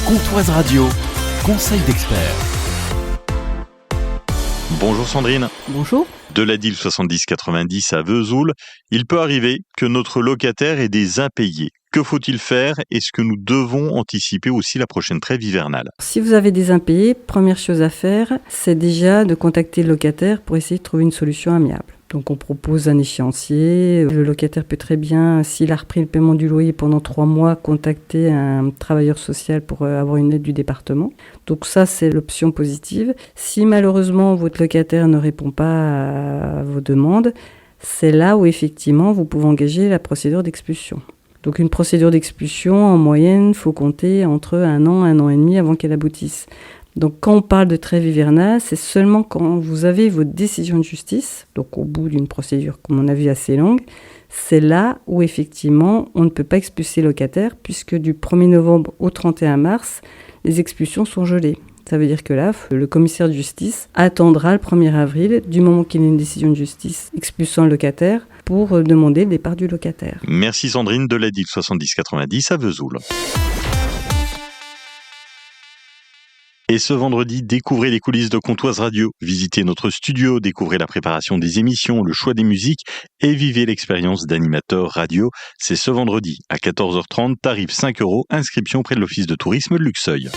Comptoise Radio, conseil d'experts. Bonjour Sandrine. Bonjour. De la DIL 7090 à Vesoul, il peut arriver que notre locataire ait des impayés. Que faut-il faire? Est-ce que nous devons anticiper aussi la prochaine trêve hivernale? Si vous avez des impayés, première chose à faire, c'est déjà de contacter le locataire pour essayer de trouver une solution amiable. Donc on propose un échéancier. Le locataire peut très bien, s'il a repris le paiement du loyer pendant 3 mois, contacter un travailleur social pour avoir une aide du département. Donc ça, c'est l'option positive. Si malheureusement votre locataire ne répond pas à vos demandes, c'est là où effectivement vous pouvez engager la procédure d'expulsion. Donc une procédure d'expulsion, en moyenne, il faut compter entre 1 an et demi avant qu'elle aboutisse. Donc quand on parle de trêve hivernale, c'est seulement quand vous avez votre décision de justice, donc au bout d'une procédure, comme on a vu, assez longue, c'est là où effectivement on ne peut pas expulser le locataire, puisque du 1er novembre au 31 mars, les expulsions sont gelées. Ça veut dire que là, le commissaire de justice attendra le 1er avril, du moment qu'il y a une décision de justice expulsant le locataire, pour demander le départ du locataire. Merci Sandrine de la DIL 7090 à Vesoul. Et ce vendredi, découvrez les coulisses de Comptoise Radio. Visitez notre studio, découvrez la préparation des émissions, le choix des musiques et vivez l'expérience d'animateur radio. C'est ce vendredi à 14h30, tarif 5 €, inscription auprès de l'Office de tourisme de Luxeuil.